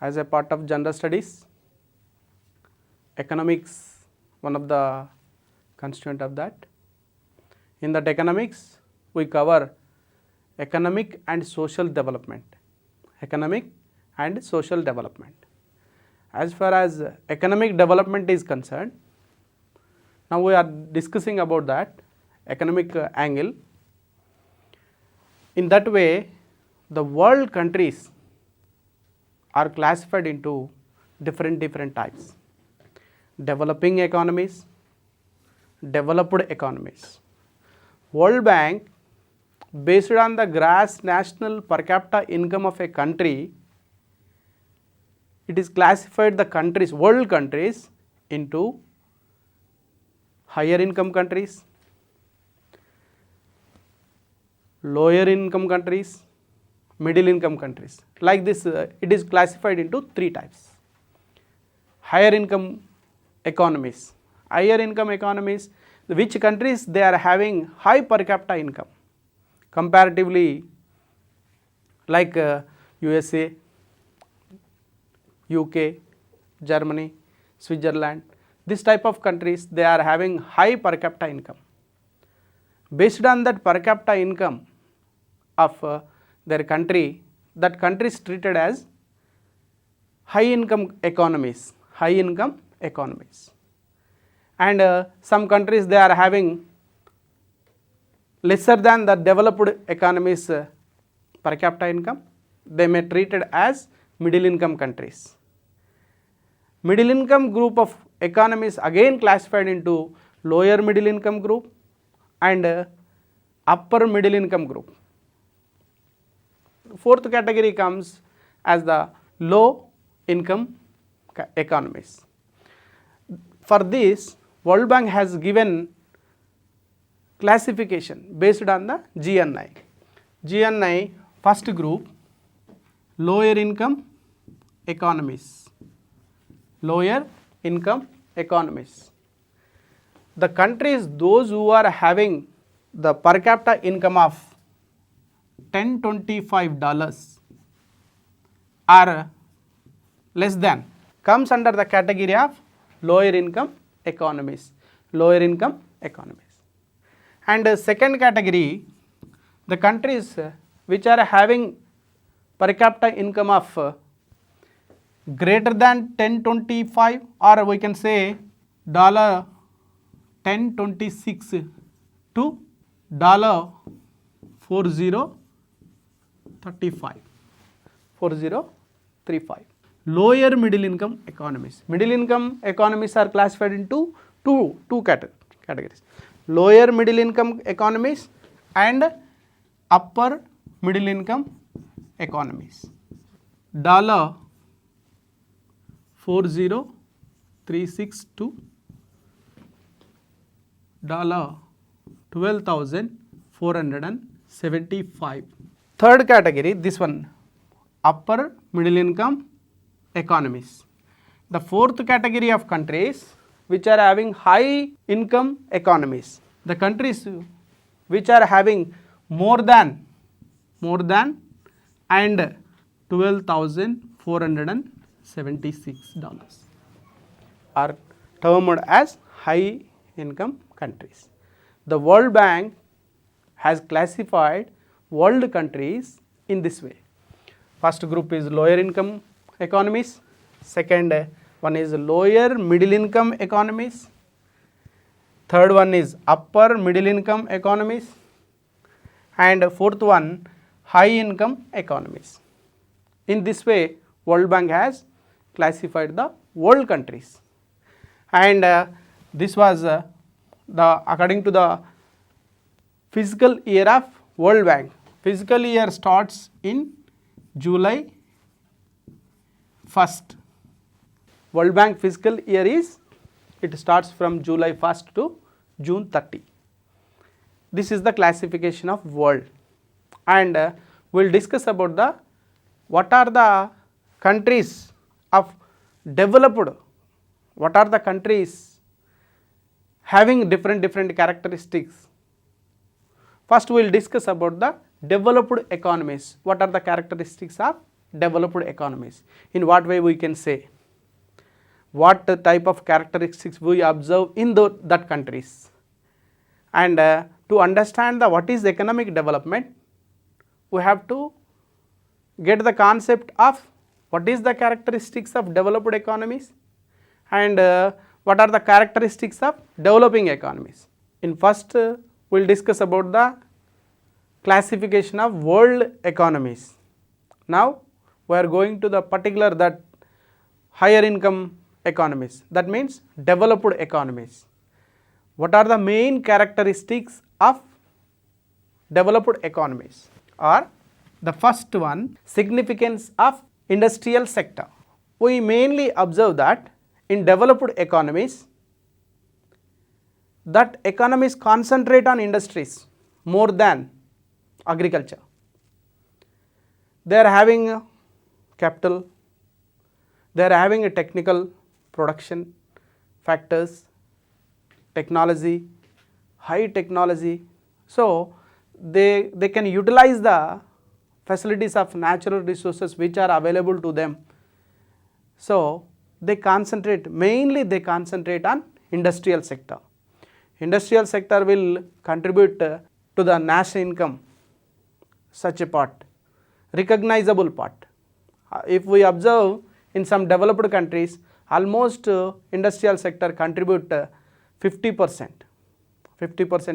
as a part of general studies. Economics, one of the constituent of that. In that economics, we cover economic and social development. Economic and social development. As far as economic development is concerned, now we are discussing about that economic angle. In that way, the world countries are classified into different types. Developing economies, developed economies. World Bank, based on the gross national per capita income of a country, it is classified the countries, world countries, into higher income countries, lower income countries, middle income countries. Like this, it is classified into 3 types. Higher income economies. Higher income economies, which countries they are having high per capita income comparatively, like USA, UK, Germany, Switzerland. This type of countries, they are having high per capita income. Based on that per capita income of their country, that country is treated as high income economies. High income economies. And some countries, they are having lesser than the developed economies per capita income. They may treated as middle income countries. Middle income group of economies again classified into lower middle income group and upper middle income group. Fourth category comes as the low income economies. For this, World Bank has given classification based on the GNI. GNI first group, lower income economies. Lower income economies. The countries, those who are having the per capita income of $10-25 are less than, comes under the category of lower income economies. Lower income economies. And second category, the countries which are having per capita income of greater than 1025, or we can say $10.26 to $40.35. 4035. Lower middle income economies. Middle income economies are classified into two categories. Lower middle income economies and upper middle income economies. $4036 to $12,475. Third category, this one, upper middle income economies. The fourth category of countries which are having high income economies. The countries which are having more than and $12,476 are termed as high income countries. The World Bank has classified world countries in this way. First group is lower income economies, second one is lower middle income economies, third one is upper middle income economies, and fourth one high income economies. In this way, World Bank has classified the world countries, and this was according to the fiscal year of World Bank. Fiscal year starts in July 1st. World Bank fiscal year is, it starts from July 1st to June 30. This is the classification of world, and we will discuss about what are the countries of developed, what are the countries having different characteristics. First we will discuss about the developed economies. What are the characteristics of developed economies. In what way we can say? What type of characteristics we observe in that countries? And to understand what is economic development, we have to get the concept of what is the characteristics of developed economies and what are the characteristics of developing economies. In first we will discuss about the classification of world economies. Now we are going to the particular that higher income economies, that means developed economies. What are the main characteristics of developed economies? Or the first one, significance of industrial sector. We mainly observe that in developed economies, that economies concentrate on industries more than agriculture. They are having capital, they are having a technical production factors, technology, high technology. So they can utilize the facilities of natural resources which are available to them. So they concentrate, mainly they concentrate on industrial sector. Industrial sector will contribute to the national income, such a part, recognizable part. If we observe in some developed countries, almost industrial sector contribute 50%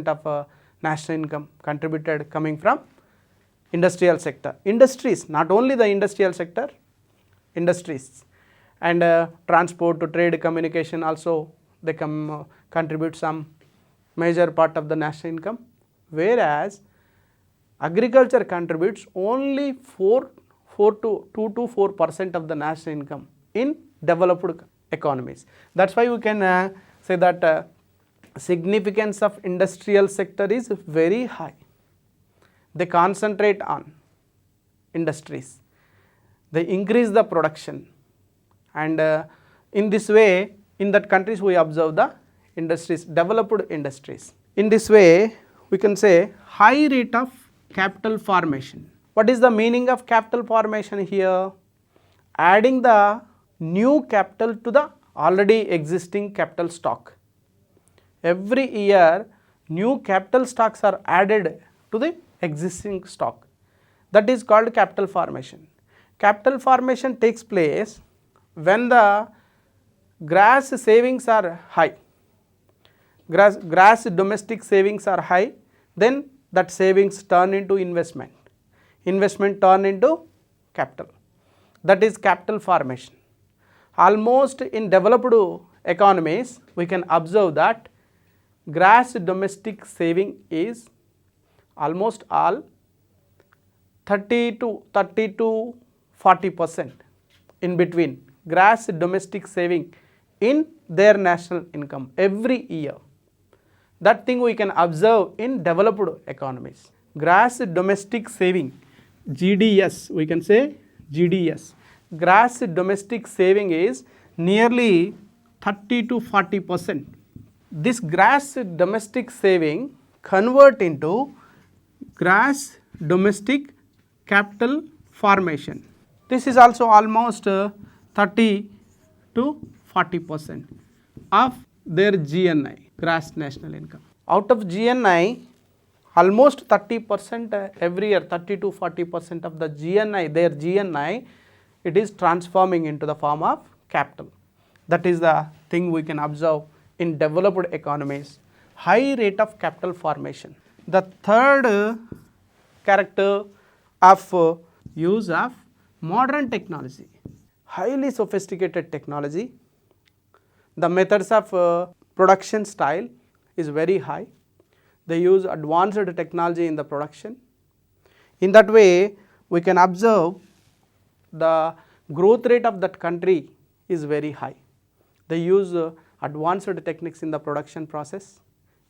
of national income contributed coming from industrial sector. Industries, not only the industrial sector, industries and transport to trade communication also they contribute some major part of the national income, whereas agriculture contributes only 2 to 4% of the national income in developed economies. That is why we can say that significance of industrial sector is very high. They concentrate on industries, they increase the production, and in this way in that countries we observe the industries, developed industries. In this way we can say high rate of capital formation. What is the meaning of capital formation here? Adding the new capital to the already existing capital stock. Every year new capital stocks are added to the existing stock. That is called capital formation. Capital formation takes place when the gross savings are high, gross domestic savings are high, then that savings turn into investment, investment turn into capital. That is capital formation. Almost in developed economies we can observe that gross domestic saving is almost all 30 to 40% in between gross domestic saving in their national income every year. That thing we can observe in developed economies. Gross domestic saving, GDS, we can say GDS. Gross domestic saving is nearly 30 to 40%. This gross domestic saving convert into gross domestic capital formation. This is also almost 30 to 40% of their GNI, gross national income. Out of GNI, almost 30% every year, 30 to 40% of the GNI, their GNI, it is transforming into the form of capital. That is the thing we can observe in developed economies, high rate of capital formation. The third character of use of modern technology, highly sophisticated technology. The methods of production style is very high. They use advanced technology in the production. In that way we can observe the growth rate of that country is very high. They use advanced techniques in the production process.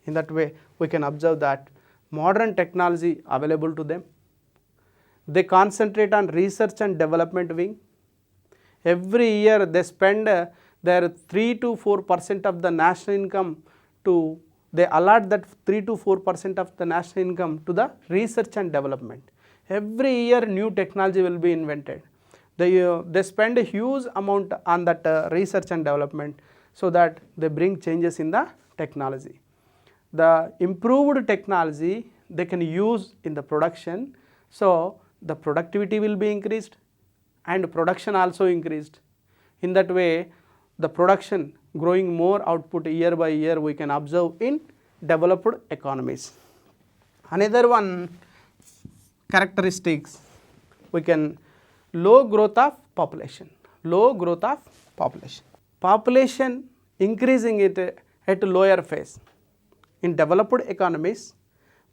In that way we can observe that modern technology available to them. They concentrate on research and development wing. Every year they spend their 3 to 4% of the national income to, they allot that 3 to 4% of the national income to the research and development. Every year new technology will be invented. They spend a huge amount on that research and development, so that they bring changes in the technology. The improved technology they can use in the production, so the productivity will be increased and production also increased. In that way, the production growing more output year by year we can observe in developed economies. Another one characteristics, we can low growth of population. Low growth of population. Population increasing it at lower phase. In developed economies,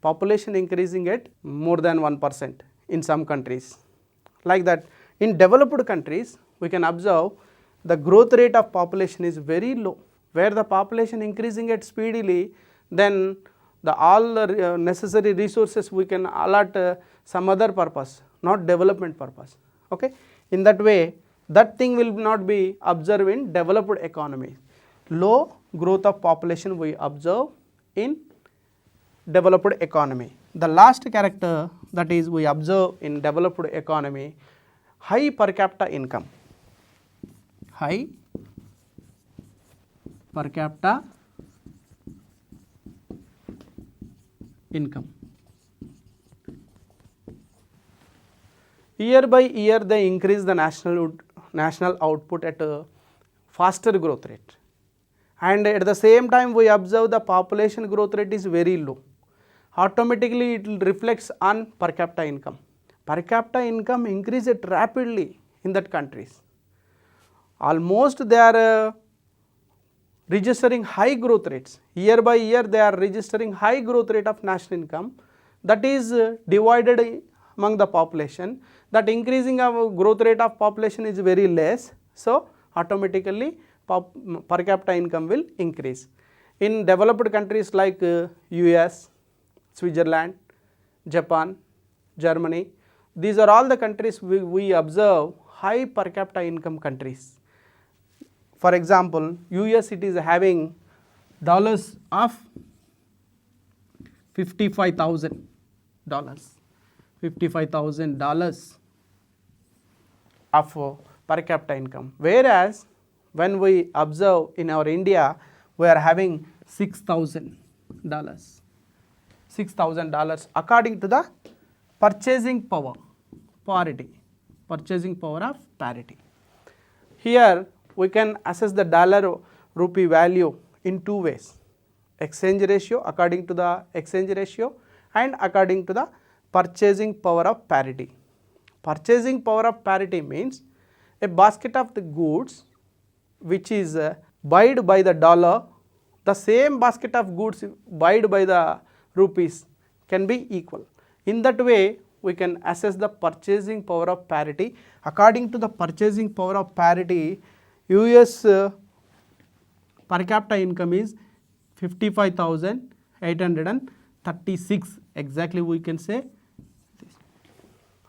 population increasing at more than 1% in some countries. Like that, in developed countries, we can observe the growth rate of population is very low. Where the population increasing at speedily, then all the necessary resources we can allot some other purpose, not development purpose. Okay? In that way, that thing will not be observed in developed economy. Low growth of population we observe in developed economy. The last character that is we observe in developed economy, high per capita income. High per capita income. Year by year they increase the national output at a faster growth rate, and at the same time we observe the population growth rate is very low. Automatically it will reflects on per capita income. Per capita income increases rapidly in that countries. Almost they are registering high growth rates. Year by year they are registering high growth rate of national income, that is divided among the population. That increasing of growth rate of population is very less, so automatically per capita income will increase. In developed countries like US, Switzerland, Japan, Germany, these are all the countries we observe high per capita income countries. For example, US it is having dollars of $55,000, $55,000 of per capita income, whereas when we observe in our India, we are having $6,000, $6,000 according to the purchasing power parity, purchasing power of parity. Here we can assess the dollar rupee value in two ways: exchange ratio according to the exchange ratio and according to the purchasing power of parity. Purchasing power of parity means a basket of the goods which is bought by the dollar, the same basket of goods bought by the rupees can be equal. In that way we can assess the purchasing power of parity. According to the purchasing power of parity, US per capita income is 55,836, exactly we can say this.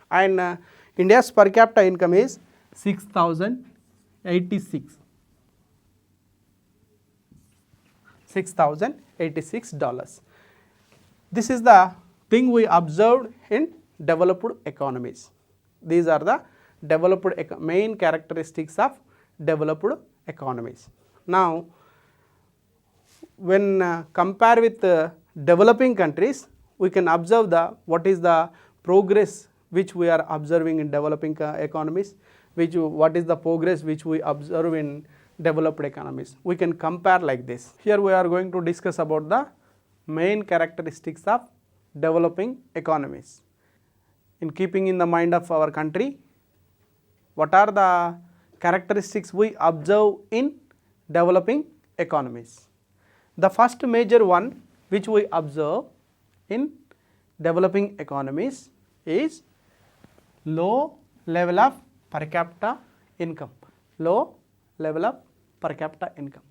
And India's per capita income is 6,086. $6,086. This is the thing we observed in developed economies. These are the developed main characteristics of developed economies. Now, when compare with developing countries, we can observe what is the progress which we are observing in developing economies, what is the progress which we observe in developed economies. We can compare like this. Here we are going to discuss about the main characteristics of developing economies. In keeping in the mind of our country, what are the characteristics we observe in developing economies? The first major one which we observe in developing economies is low level of per capita income. Low level of per capita income.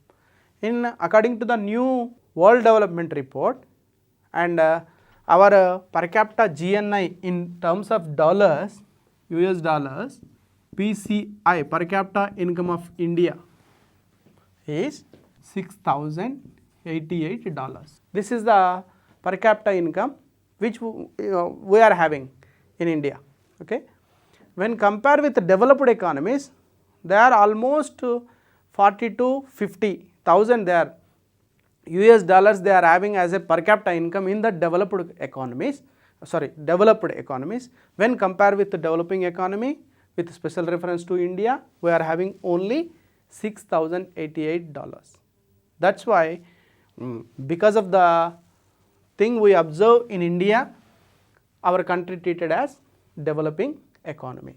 According to the new World Development Report, and our per capita GNI in terms of dollars, US dollars, PCI per capita income of India is $6,088. This is the per capita income which we are having in India. Okay. when compared with the developed economies, they are almost 40 to 50,000 they are US dollars they are having as a per capita income in the developed economies, when compared with the developing economy with special reference to India, we are having only $6,088. That is why because of the thing we observe in India, our country treated as developing economy.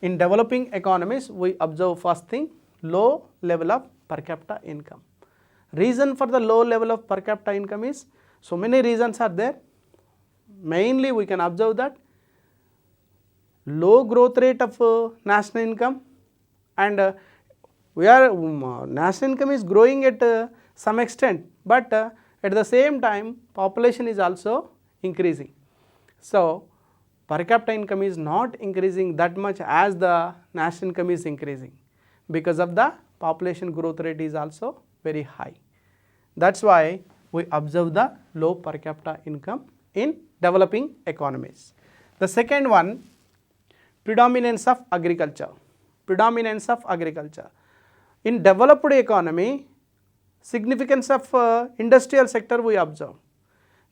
In developing economies, we observe first thing, low level of per capita income. Reason for the low level of per capita income is, so many reasons are there. Mainly we can observe that low growth rate of national income, and national income is growing at some extent, but at the same time population is also increasing. So per capita income is not increasing that much as the national income is increasing, because of the population growth rate is also very high. That is why we observe the low per capita income in developing economies. The second one, predominance of agriculture. Predominance of agriculture. In developed economy, significance of industrial sector we observe.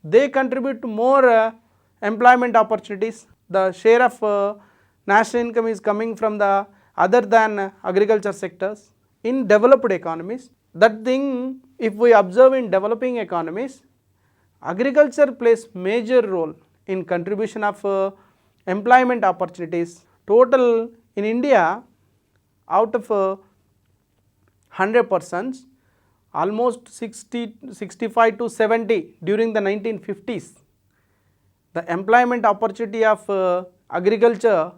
They contribute to more employment opportunities. The share of national income is coming from the other than agriculture sectors. In developed economies, that thing if we observe in developing economies, agriculture plays major role in contribution of employment opportunities. Total in India, out of 100 persons, almost 65 to 70 during the 1950s, the employment opportunity of agriculture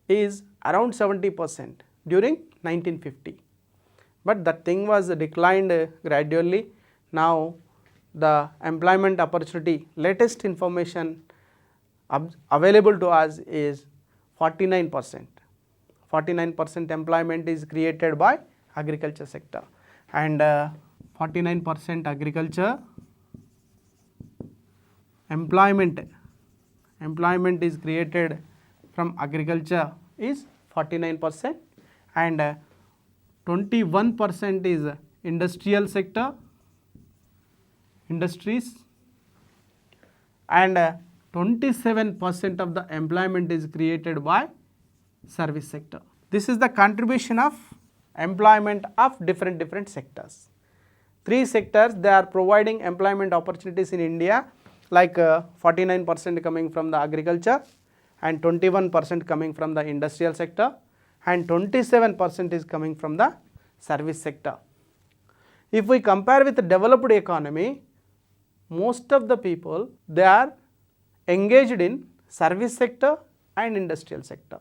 is around 70% during 1950. But that thing was declined gradually. Now the employment opportunity, latest information available to us is 49%. 49% employment is created by agriculture sector, and 49% agriculture employment is created from agriculture is 49%, and 21% is industrial sector, industries, and 27% of the employment is created by service sector. This is the contribution of employment of different sectors. Three sectors they are providing employment opportunities in India, like 49% coming from the agriculture, and 21% coming from the industrial sector, and 27% is coming from the service sector. If we compare with the developed economy, most of the people they are engaged in service sector and industrial sector.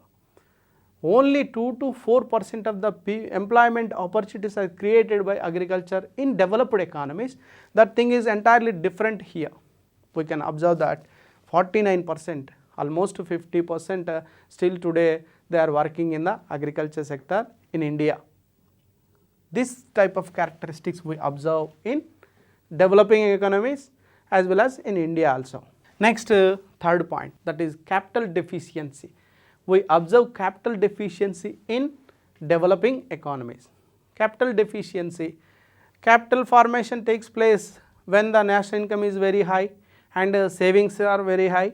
Only 2 to 4% of the employment opportunities are created by agriculture in developed economies. That thing is entirely different here. We can observe that 49%, almost 50% still today they are working in the agriculture sector in India. This type of characteristics we observe in developing economies as well as in India also. Next, third point, that is capital deficiency. We observe capital deficiency in developing economies. Capital deficiency, capital formation takes place when the national income is very high and savings are very high.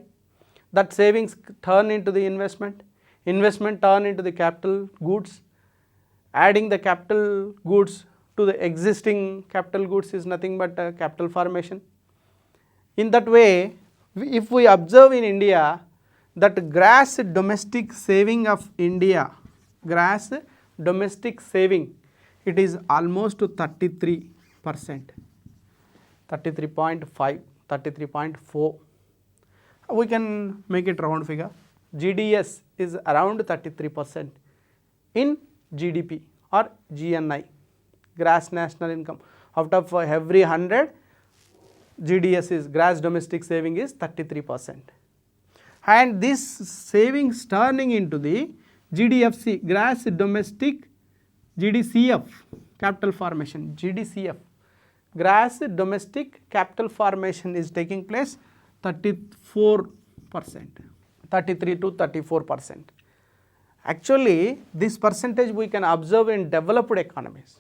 That savings turn into the investment, investment turn into the capital goods. Adding the capital goods to the existing capital goods is nothing but capital formation. In that way, if we observe in India, that gross domestic saving of India, gross domestic saving, it is almost to 33%, 33.5, 33.4. We can make it round figure. GDS is around 33% in GDP or GNI, gross national income. Out of every 100, GDS is gross domestic saving is 33%. And this savings turning into the GDFC, gross domestic GDCF, capital formation, GDCF, gross domestic capital formation is taking place 34%, 33 to 34%. Actually, this percentage we can observe in developed economies,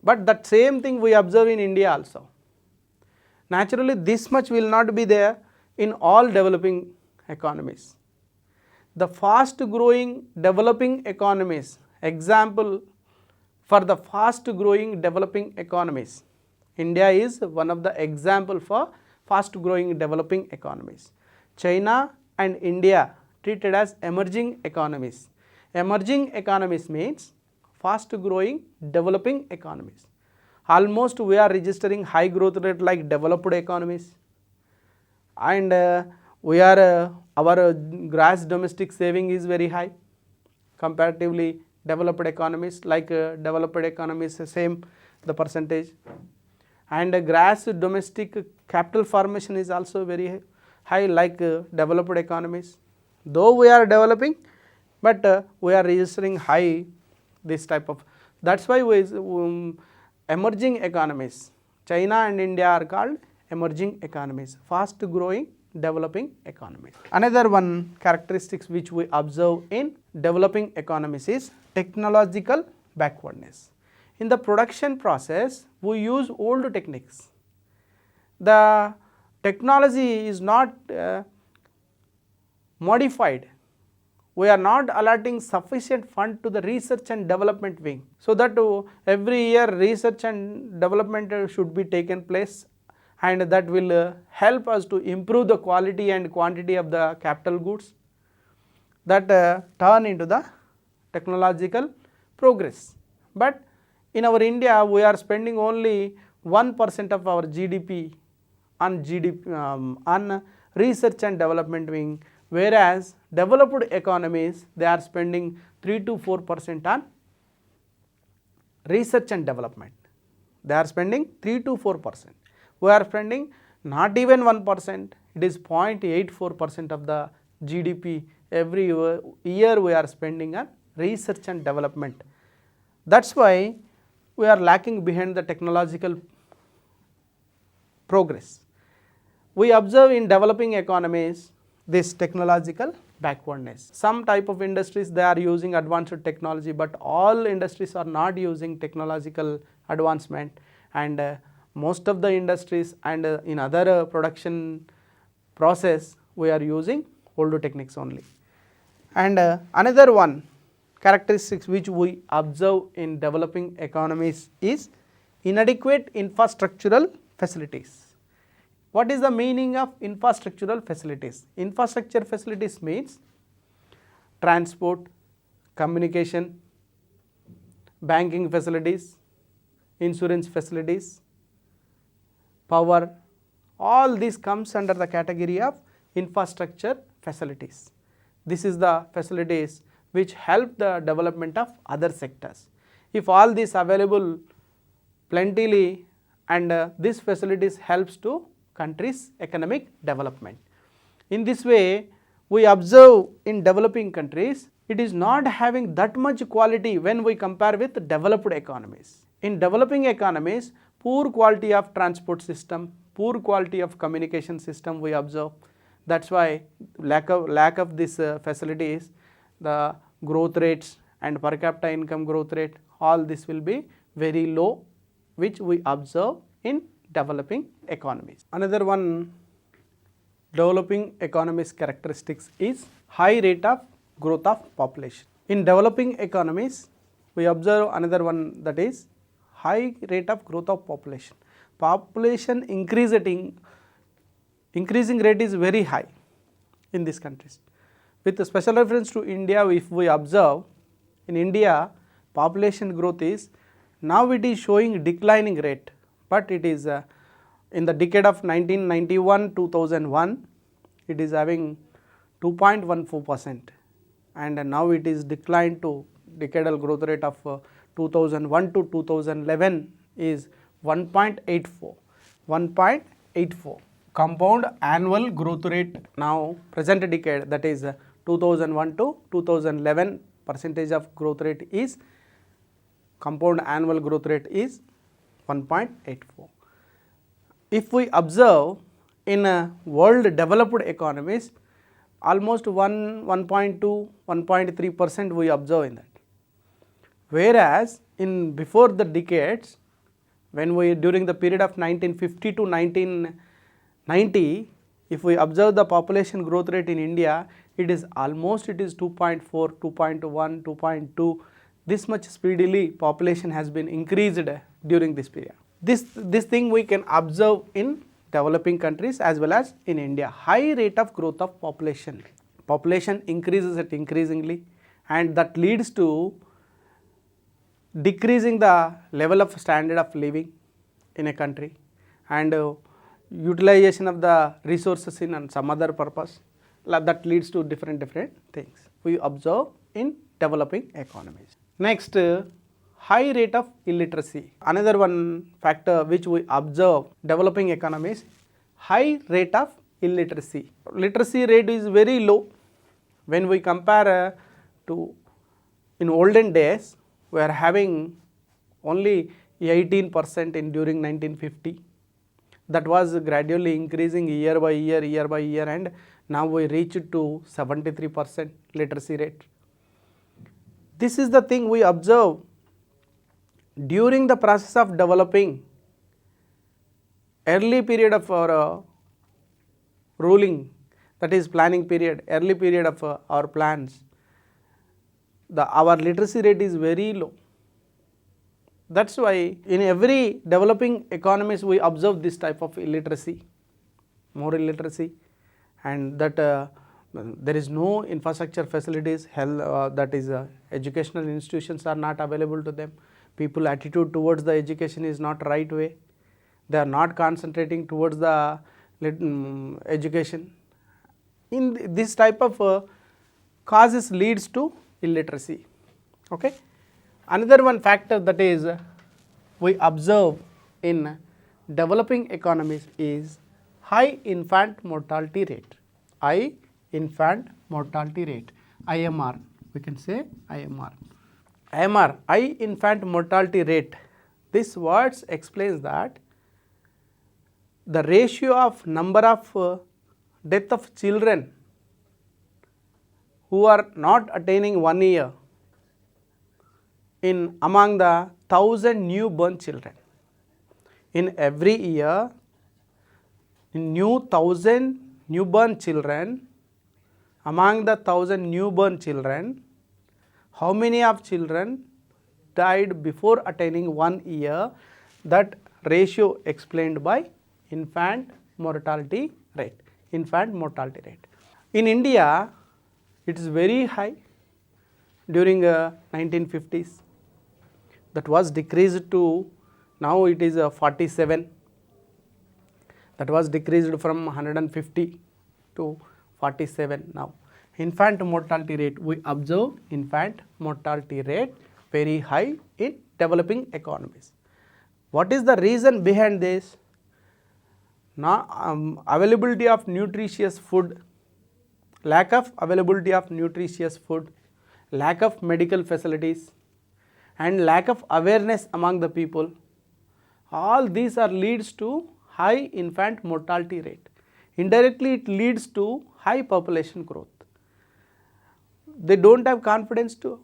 but that same thing we observe in India also. Naturally, this much will not be there in all developing economies. The fast growing developing economies, example for the fast growing developing economies, India is one of the example for fast growing developing economies. China and India treated as emerging economies. Emerging economies means fast growing developing economies. Almost we are registering high growth rate like developed economies, and we are our gross domestic saving is very high comparatively developed economies, like developed economies same the percentage, and gross domestic capital formation is also very high like developed economies. Though we are developing, but we are registering high this type of, that's why we emerging economies, China and India are called emerging economies, fast growing developing economies. Another one characteristics which we observe in developing economies is technological backwardness. In the production process, we use old techniques. The technology is not modified. We are not allotting sufficient fund to the research and development wing, so that every year research and development should be taken place, and that will help us to improve the quality and quantity of the capital goods that turn into the technological progress. But in our India, we are spending only 1% of our GDP on research and development wing, whereas developed economies they are spending 3 to 4% on research and development. They are spending 3 to 4%. We are spending not even 1%, it is 0.84% of the GDP every year we are spending on research and development. That's why we are lacking behind the technological progress. We observe in developing economies this technological backwardness. Some type of industries they are using advanced technology, but all industries are not using technological advancement, and most of the industries and in other production process we are using old techniques only. And another one characteristics which we observe in developing economies is inadequate infrastructural facilities. What is the meaning of infrastructural facilities? Infrastructure facilities means transport, communication, banking facilities, insurance facilities, power, all this comes under the category of infrastructure facilities. This is the facilities which help the development of other sectors. If all these available plentifully, and these facilities helps to countries' economic development. In this way, we observe in developing countries, it is not having that much quality when we compare with developed economies. In developing economies, poor quality of transport system, poor quality of communication system we observe. That's why lack of these facilities, the growth rates and per capita income growth rate, all this will be very low, which we observe in developing economies. Another one developing economies characteristics is high rate of growth of population. In developing economies, we observe another one, that is high rate of growth of population. Population increasing rate is very high in these countries. With special reference to India, if we observe in India, population growth is now it is showing declining rate, but it is in the decade of 1991-2001 it is having 2.14%, and now it is declined to decadal growth rate of 2001 to 2011 is 1.84. Compound annual growth rate now present decade, that is 2001 to 2011 percentage of growth rate is compound annual growth rate is 1.84. If we observe in world developed economies, almost 1.2, 1.3% we observe in that. Whereas in before the decades, when we during the period of 1950 to 1990, if we observe the population growth rate in India, it is 2.4, 2.1, 2.2, this much speedily population has been increased during this period. This thing we can observe in developing countries as well as in India. High rate of growth of population. Population increases at increasingly, and that leads to decreasing the level of standard of living in a country, and utilization of the resources in some other purpose, that leads to different things we observe in developing economies. Next, high rate of illiteracy. Another one factor which we observe developing economies, high rate of illiteracy. Literacy rate is very low when we compare to in olden days. We are having only 18% in during 1950. That was gradually increasing year by year, and now we reached to 73% literacy rate. This is the thing we observe during the process of developing. Early period of our ruling, that is planning period, early period of our plans, our literacy rate is very low. That is why in every developing economies we observe this type of illiteracy, more illiteracy, and that there is no infrastructure facilities, health, that is educational institutions are not available to them. People attitude towards the education is not right way. They are not concentrating towards the education. In this type of causes leads to illiteracy. Okay. Another one factor that is we observe in developing economies is high infant mortality rate. High infant mortality rate, IMR, we can say IMR. IMR, high infant mortality rate. This words explains that the ratio of number of death of children who are not attaining 1 year in among the 1000 newborn children. In every year, in 1000 newborn children, among the 1000 newborn children, how many of children died before attaining 1 year? That ratio explained by infant mortality rate. Infant mortality rate. In India, it is very high during 1950s. That was decreased to, now it is 47. That was decreased from 150 to 47 now. Infant mortality rate, we observe infant mortality rate very high in developing economies. What is the reason behind this? Now, availability of nutritious food, lack of availability of nutritious food, lack of medical facilities, and lack of awareness among the people. All these are leads to high infant mortality rate. Indirectly, it leads to high population growth. They don't have confidence to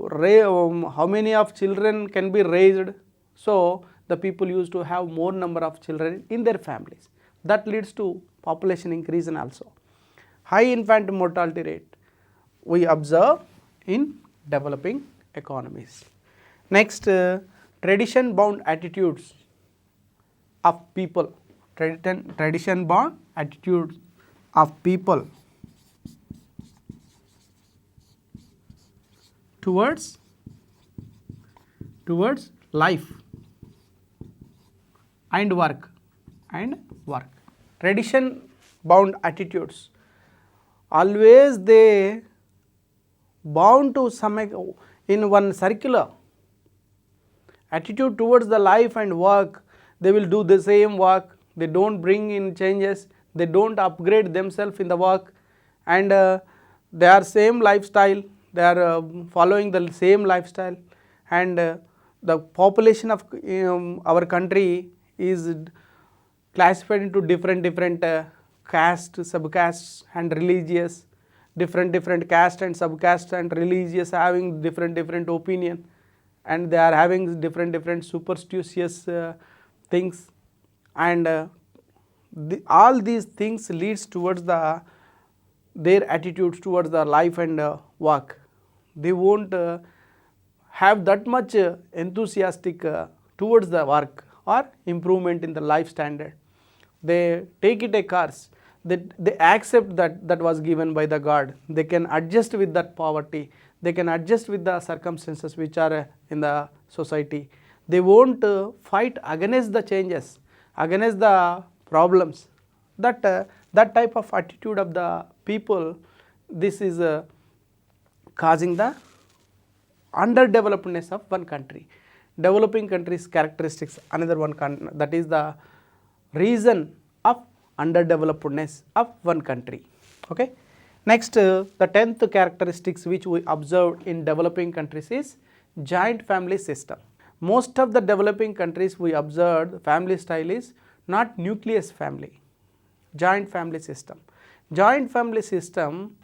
how many of children can be raised, so the people used to have more number of children in their families. That leads to population increase and also high infant mortality rate we observe in developing economies. Next, tradition bound attitudes of people. Tradition bound attitudes of people towards life and work. Tradition bound attitudes, always they bound to some in one circular attitude towards the life and work. They will do the same work, they don't bring in changes, they don't upgrade themselves in the work, and they are same lifestyle, they are following the same lifestyle, and the population of our country is classified into different castes, subcastes and religious, different caste and subcaste and religious having different opinion, and they are having different superstitious things, and all these things leads towards their attitudes towards the life and work. They won't have that much enthusiastic towards the work or improvement in the life standard. They take it a curse. They accept that was given by the God. They can adjust with that poverty. They can adjust with the circumstances which are in the society. They won't fight against the changes, against the problems. That type of attitude of the people, this is causing the underdevelopedness of one country. Developing countries characteristics, another one, that is the reason of underdevelopedness of one country. Okay. Next, the 10th characteristics which we observed in developing countries is joint family system. Most of the developing countries we observed family style is not nucleus family, joint family system. Joint family system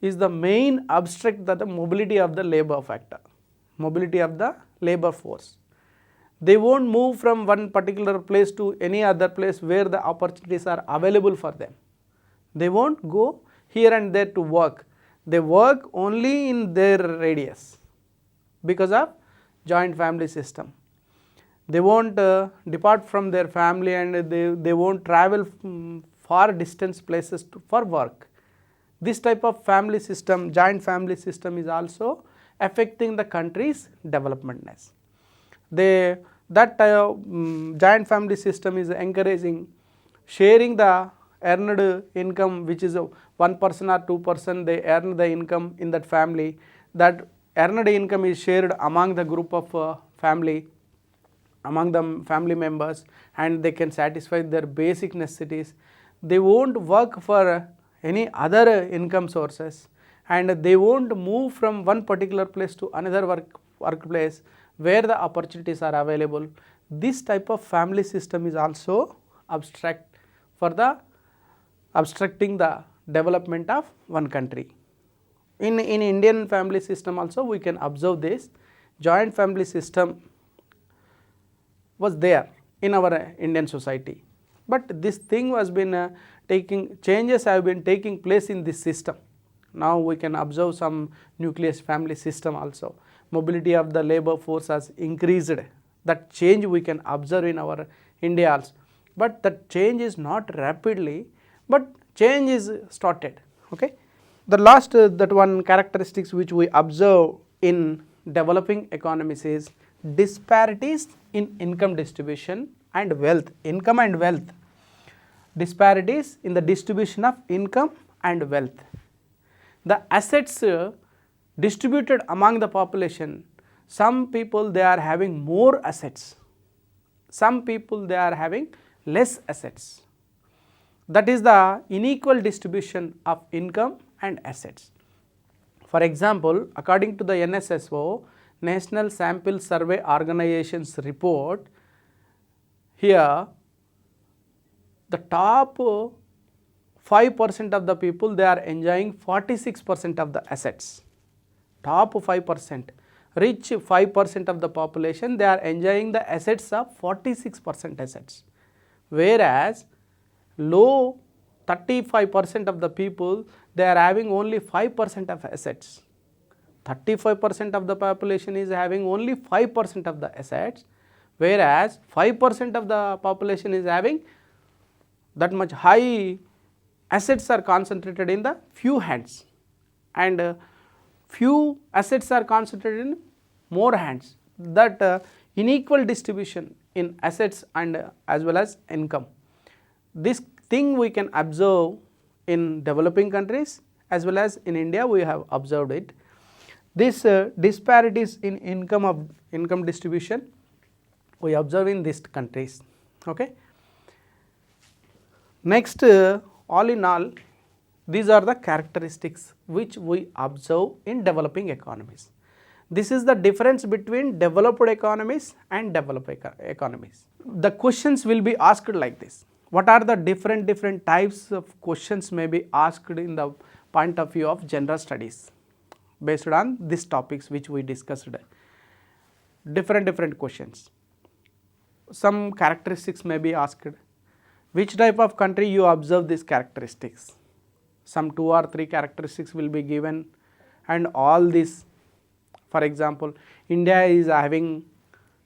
is the main obstruct the mobility of the labor factor, mobility of the labor force. They won't move from one particular place to any other place where the opportunities are available for them. They won't go here and there to work. They work only in their radius because of joint family system. They won't depart from their family, and they won't travel far distance places for work. This type of family system, joint family system, is also affecting the country's developmentness. That joint family system is encouraging sharing the earned income, which is 1 person or 2 person, they earn the income in that family. That earned income is shared among the group of family, among the family members, and they can satisfy their basic necessities. They won't work for any other income sources, and they won't move from one particular place to another workplace where the opportunities are available. This type of family system is also obstructing the development of one country. In Indian family system also we can observe this. Joint family system was there in our Indian society, but this thing was been changes have been taking place in this system. Now we can observe some nucleus family system also. Mobility of the labor force has increased. That change we can observe in our India also, but that change is not rapidly, but change is started. Okay. The last that one characteristics which we observe in developing economies is disparities in income distribution and wealth. Income and wealth. Disparities in the distribution of income and wealth. The assets distributed among the population, some people they are having more assets, some people they are having less assets. That is the unequal distribution of income and assets. For example, according to the NSSO, National Sample Survey Organization's report, here the top 5% of the people they are enjoying 46% of the assets. Top 5%, rich 5% of the population they are enjoying the assets of 46% assets, whereas low 35% of the people they are having only 5% of assets. 35% of the population is having only 5% of the assets, whereas 5% of the population is having that much high assets are concentrated in the few hands, and few assets are concentrated in more hands. That unequal distribution in assets and as well as income. This thing we can observe in developing countries as well as in India we have observed it. This disparities in income distribution we observe in these countries. Okay. Next, all in all, these are the characteristics which we observe in developing economies. This is the difference between developed economies and developed economies. The questions will be asked like this. What are the different types of questions may be asked in the point of view of general studies based on these topics which we discussed. Different questions. Some characteristics may be asked. Which type of country you observe these characteristics? Some 2 or 3 characteristics will be given, and all this, for example, India is having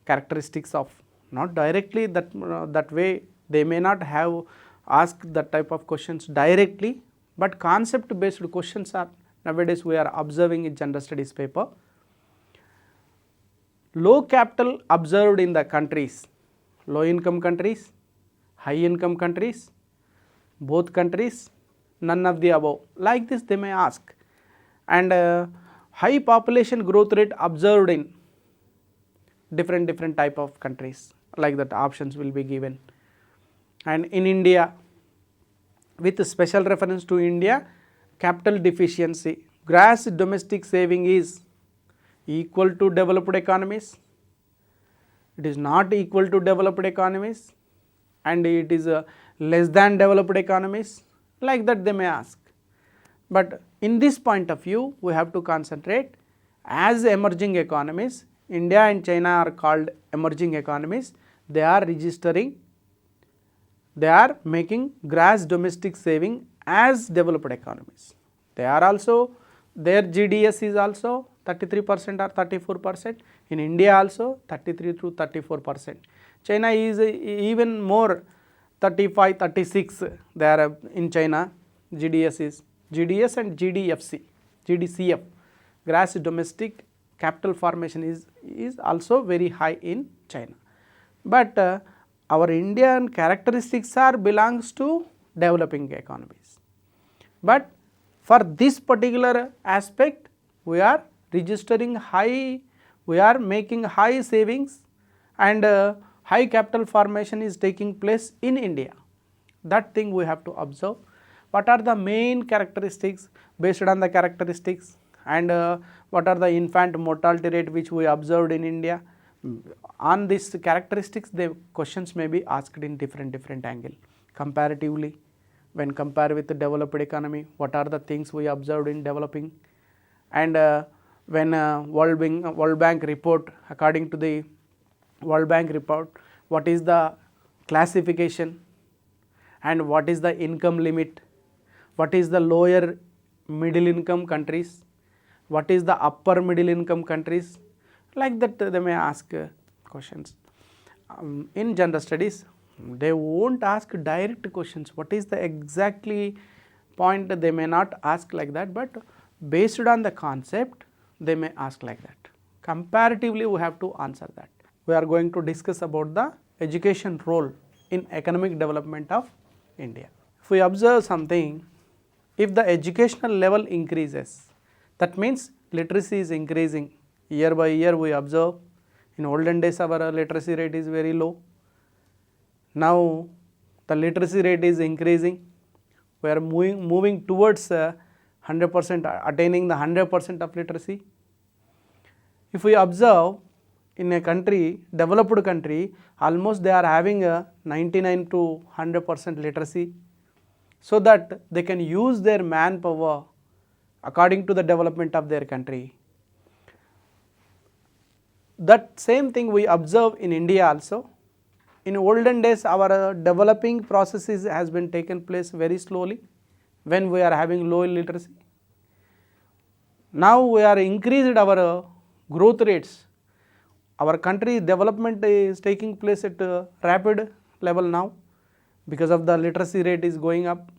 characteristics of, not directly that way, they may not have asked that type of questions directly, but concept based questions are nowadays we are observing in general studies paper. Low capital observed in the countries, low income countries, high income countries, both countries, none of the above, like this they may ask. And high population growth rate observed in different type of countries, like that options will be given. And in India, with special reference to India, capital deficiency, gross domestic saving is equal to developed economies, it is not equal to developed economies, and it is less than developed economies, like that they may ask. But in this point of view, we have to concentrate, as emerging economies, India and China are called emerging economies, they are registering, they are making gross domestic saving as developed economies. They are also, their GDS is also 33% or 34%, in India also 33 to 34%. China is even more, 35, 36, they are in China, GDS is, GDS and GDCF, gross domestic capital formation is also very high in China. But our Indian characteristics are belongs to developing economies. But for this particular aspect, we are registering high, we are making high savings, and high capital formation is taking place in India. That thing we have to observe. What are the main characteristics? Based on the characteristics, and what are the infant mortality rate which we observed in India? On these characteristics, the questions may be asked in different angle. Comparatively, when compared with the developed economy, what are the things we observed in developing? And when World Bank report, according to the World Bank report, what is the classification, and what is the income limit, what is the lower middle income countries, what is the upper middle income countries, like that they may ask questions. In general studies, they won't ask direct questions, what is the exactly point, they may not ask like that, but based on the concept, they may ask like that. Comparatively, we have to answer that. We are going to discuss about the education role in economic development of India. If we observe something, if the educational level increases, that means literacy is increasing. Year by year we observe, in olden days our literacy rate is very low. Now the literacy rate is increasing. We are moving towards 100%, attaining the 100% of literacy. If we observe in a country, developed country, almost they are having a 99 to 100% literacy, so that they can use their manpower according to the development of their country. That same thing we observe in India also. In olden days, our developing processes has been taken place very slowly when we are having low literacy. Now we are increased our growth rates. Our country development is taking place at a rapid level now because of the literacy rate is going up.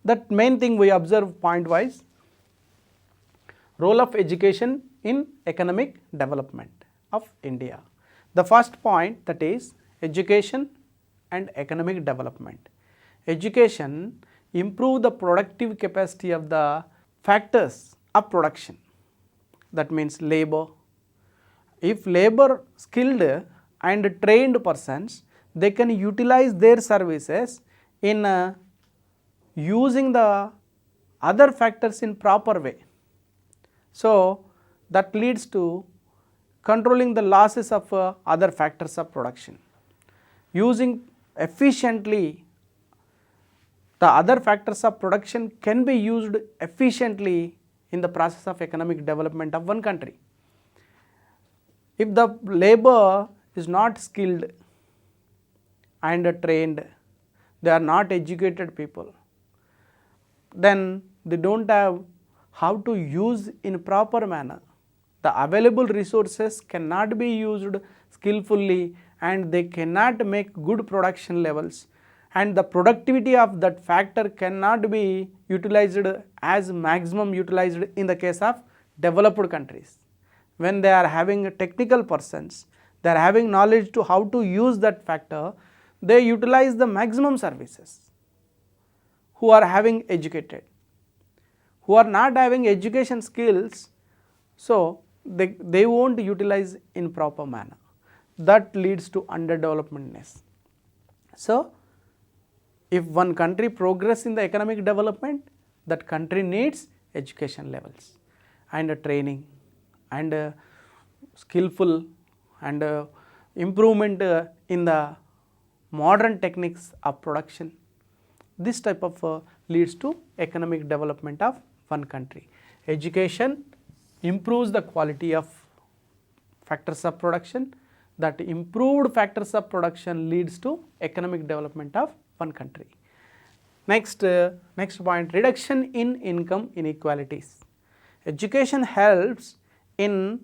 That main thing we observe point wise. Role of education in economic development of India. The first point, that is education and economic development. Education improve the productive capacity of the factors of production. That means labor. If labor skilled and trained persons, they can utilize their services in using the other factors in proper way. So that leads to controlling the losses of other factors of production. Using efficiently the other factors of production can be used efficiently in the process of economic development of one country. If the labor is not skilled and trained, they are not educated people, then they don't have how to use in proper manner. The available resources cannot be used skillfully and they cannot make good production levels, and the productivity of that factor cannot be utilized as maximum utilized in the case of developed countries. When they are having technical persons, they are having knowledge to how to use that factor, they utilize the maximum services who are having educated. Who are not having education skills, so they won't utilize in proper manner. That leads to underdevelopmentness. So, if one country progress in the economic development, that country needs education levels and training and skillful and improvement in the modern techniques of production. This type of leads to economic development of one country. Education improves the quality of factors of production. That improved factors of production leads to economic development of one country. Next point, reduction in income inequalities. Education helps in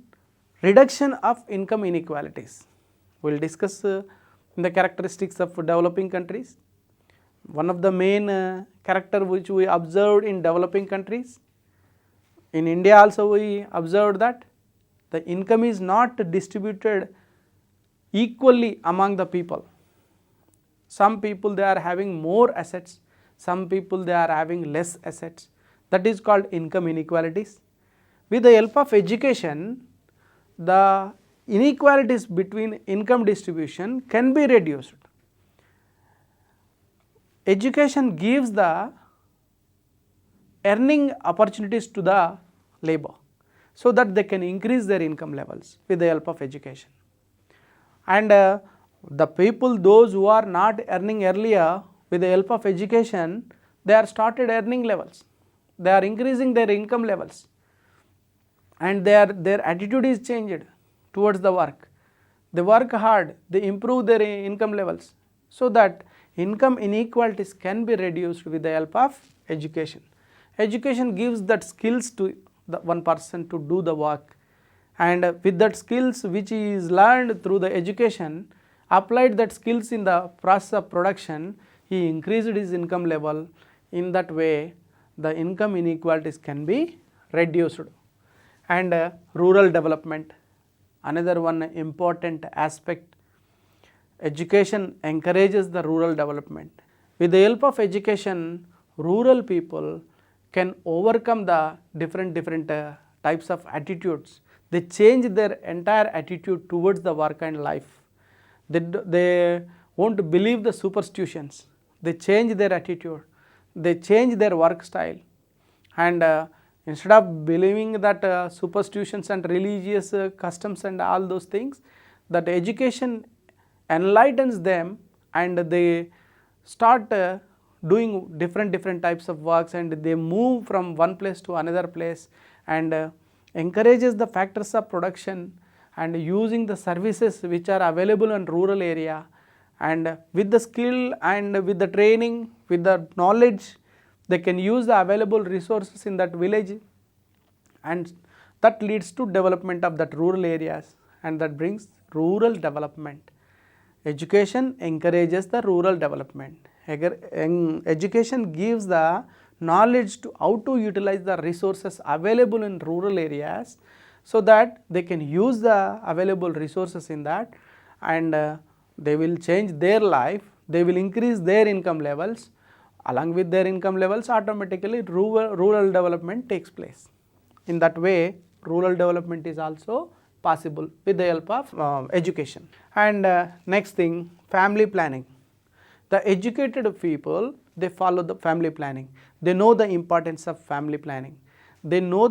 reduction of income inequalities. We will discuss in the characteristics of developing countries. One of the main character which we observed in developing countries, in India also we observed that the income is not distributed equally among the people. Some people they are having more assets, some people they are having less assets. That is called income inequalities. With the help of education, the inequalities between income distribution can be reduced. Education gives the earning opportunities to the labor so that they can increase their income levels with the help of education. And the people, those who are not earning earlier, with the help of education, they are started earning levels. They are increasing their income levels and their attitude is changed towards the work. They work hard, they improve their income levels, so that income inequalities can be reduced with the help of education. Education gives that skills to the one person to do the work, and with that skills which is learned through the education, applied that skills in the process of production, he increased his income level. In that way, the income inequalities can be reduced. And rural development, another one important aspect. Education encourages the rural development. With the help of education, rural people can overcome the different types of attitudes. They change their entire attitude towards the work and life. They won't believe the superstitions. They change their attitude. They change their work style. And instead of believing that superstitions and religious customs and all those things, that education enlightens them and they start doing different types of works, and they move from one place to another place, and encourages the factors of production and using the services which are available in rural area, and with the skill and with the training, with the knowledge, they can use the available resources in that village, and that leads to development of that rural areas, and that brings rural development. Education encourages the rural development. Education gives the knowledge to how to utilize the resources available in rural areas, so that they can use the available resources in that, and they will change their life, they will increase their income levels. Along with their income levels, automatically rural development takes place. In that way, rural development is also possible with the help of education. And next thing, family planning. The educated people, they follow the family planning. They know the importance of family planning. They know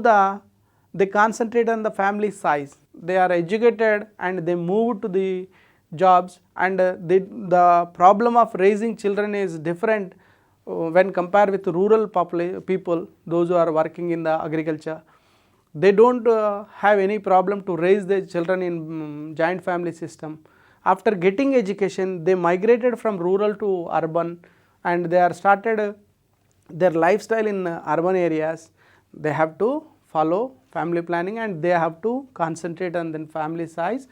they concentrate on the family size. They are educated and they move to the jobs, and the problem of raising children is different when compared with rural people, those who are working in the agriculture, they don't have any problem to raise their children in joint family system. After getting education, they migrated from rural to urban, and they are started their lifestyle in urban areas. They have to follow family planning and they have to concentrate on the family size.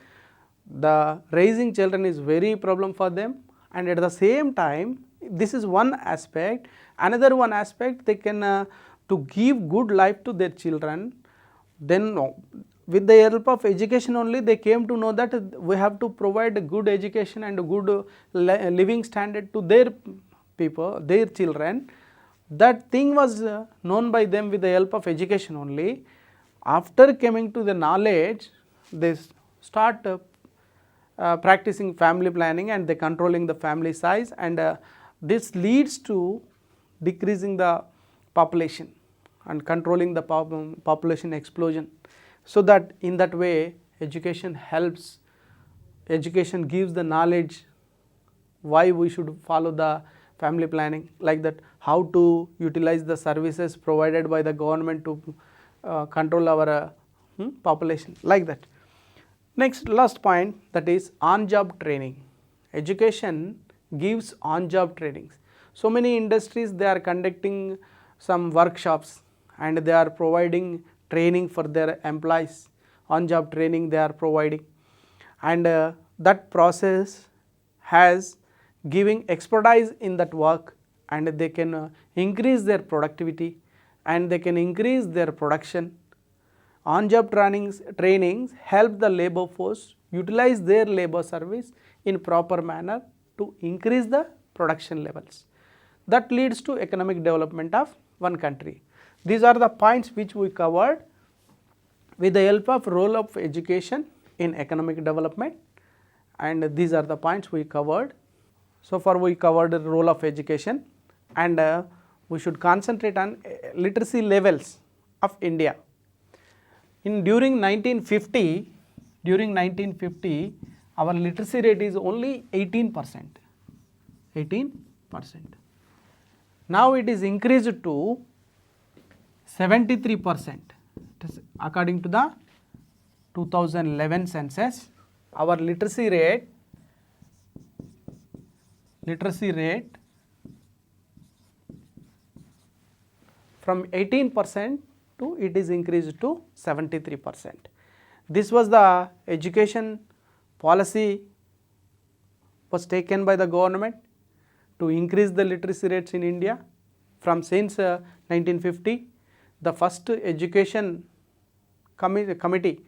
The raising children is very problem for them, and at the same time, this is one aspect. Another one aspect, they can to give good life to their children. Then with the help of education only, they came to know that we have to provide good education and good living standard to their people, their children. That thing was known by them with the help of education only. After coming to the knowledge, they start practicing family planning and they controlling the family size, and this leads to decreasing the population and controlling the population explosion. So that in that way education helps, education gives the knowledge why we should follow the family planning, like that how to utilize the services provided by the government to control our population, like that. Next, last point, that is on-job training. Education gives on-job trainings. So many industries, they are conducting some workshops and they are providing training for their employees. On-job training they are providing, and that process has giving expertise in that work, and they can increase their productivity and they can increase their production. On-job trainings help the labor force utilize their labor service in proper manner to increase the production levels. That leads to economic development of one country. These are the points which we covered with the help of role of education in economic development, and these are the points we covered. So far we covered the role of education, and we should concentrate on literacy levels of India. During 1950, our literacy rate is only 18%. Now it is increased to 73%. According to the 2011 census, our literacy rate from 18% to it is increased to 73%. This was the education policy was taken by the government to increase the literacy rates in India. From since 1950, the first education committee,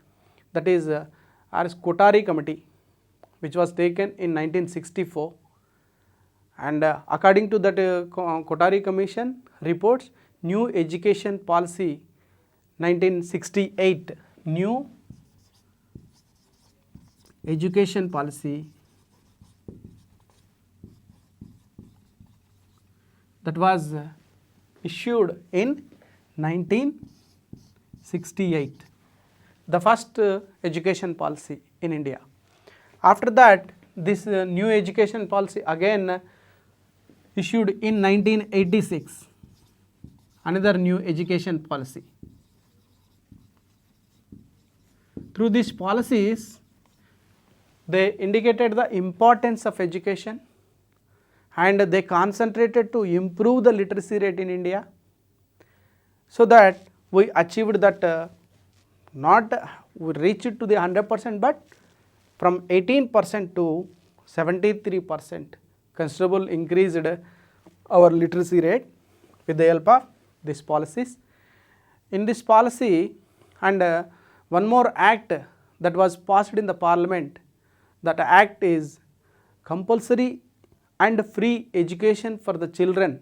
that is Kozhikode committee, which was taken in 1964, and according to that Kozhikode commission reports, new education policy 1968, new education policy that was issued in 1968, the first education policy in India. After that, this new education policy again issued in 1986, another new education policy. Through these policies, they indicated the importance of education and they concentrated to improve the literacy rate in India, so that we achieved that not we reached to the 100%, but from 18% to 73%, considerable increased our literacy rate with the help of these policies. In this policy, and one more act that was passed in the parliament, that act is compulsory and free education for the children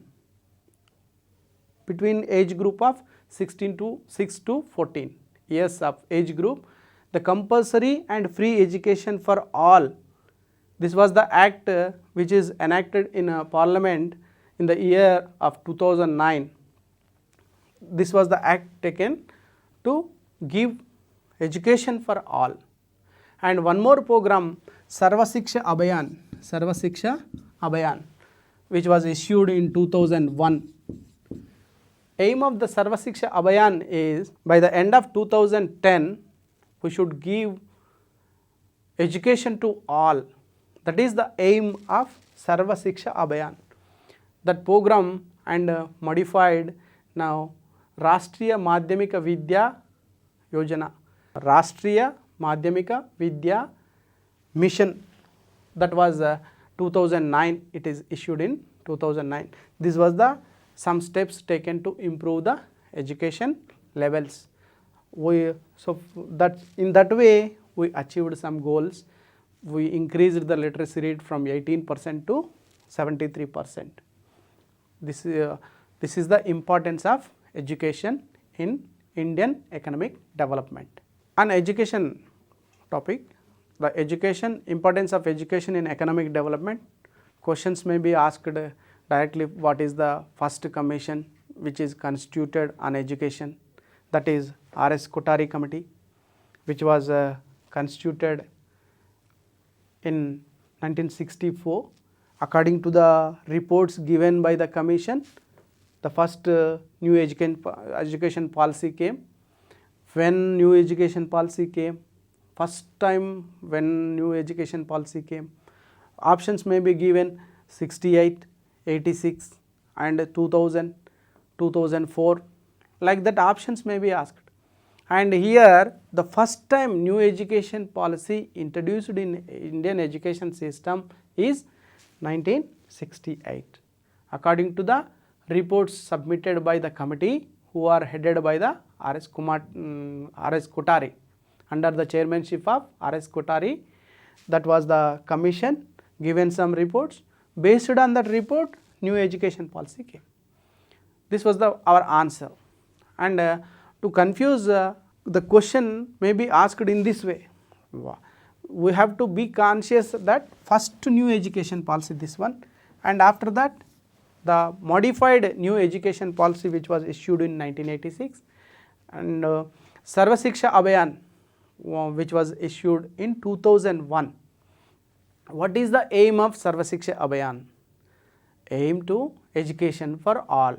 between age group of 6 to 14 years of age group, the compulsory and free education for all. This was the act which is enacted in parliament in the year of 2009. This was the act taken to give education for all. And one more program, 𝗧𝗦𝗔𝗧 𝗚𝗶𝗃𝗃, which was issued in 2001. Aim of the 𝗧 𝗦𝗔𝗧 𝗚𝗶𝗏 is by the end of 2010 we should give education to all. That is the aim of 𝗧 𝗦𝗔𝗧 𝗚𝗶𝗏. That program and modified now Rashtriya Madhyamika Vidya Yojana, Rashtriya Madhyamika Vidya Mission, that was 2009, it is issued in 2009. This was the some steps taken to improve the education levels. So that in that way we achieved some goals. We increased the literacy rate from 18% to 73%. This is the importance of education in Indian economic development. On education topic, the education, importance of education in economic development, questions may be asked directly. What is the first commission which is constituted on education? That is 𝗳 𝗬𝗃 committee, which was constituted in 1964. According to the reports given by the commission, the first new education policy came. When new education policy came, first time when new education policy came, options may be given 68, 86 and 2000, 2004, like that options may be asked. And here the first time new education policy introduced in Indian education system is 1968, according to the reports submitted by the committee who are headed by the 𝗳 𝗬𝗃 under the chairmanship of 𝗳 𝗬𝗃. That was the commission given some reports. Based on that report, new education policy came. This was our answer. And to confuse the question may be asked in this way. We have to be conscious that first new education policy, this one, and after that the modified new education policy which was issued in 1986, and 𝗧 𝗦𝗔𝗧 𝗚𝗶𝗏 which was issued in 2001. What is the aim of 𝗧 𝗦𝗔𝗧 𝗚𝗶𝗏? Aim to education for all.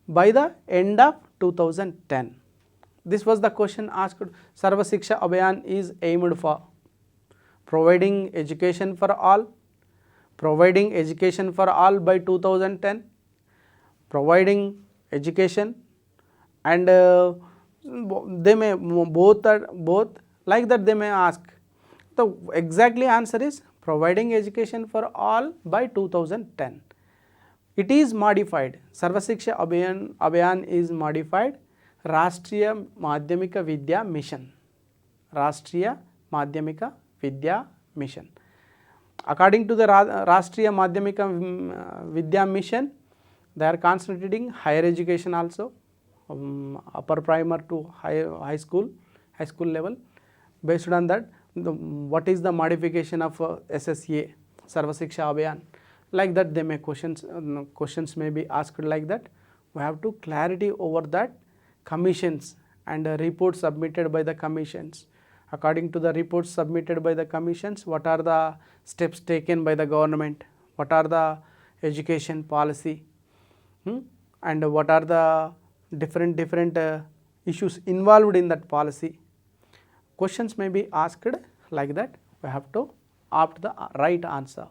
By the end of 2010, this was the question asked. 𝗧 𝗦𝗔𝗧 𝗚𝗶𝗏 is aimed for providing education for all, providing education for all by 2010, providing education, and they may both like that they may ask. The exactly answer is providing education for all by 2010. It is modified. 𝗧 𝗦𝗔𝗧 𝗚𝗶𝗏 is modified Rashtriya Madhyamika Vidya Mission. Rashtriya Madhyamika Vidya Mission. According to the Rashtriya Madhyamika Vidya Mission, they are concentrating higher education also, upper primary to high school level. Based on that, what is the modification of SSA, 𝗧 𝗦𝗔𝗧 𝗚𝗶𝗏? Like that they may questions may be asked like that. We have to clarity over that commissions and reports submitted by the commissions. According to the reports submitted by the commissions, what are the steps taken by the government, what are the education policy, and what are the different issues involved in that policy. Questions may be asked like that. We have to opt the right answer.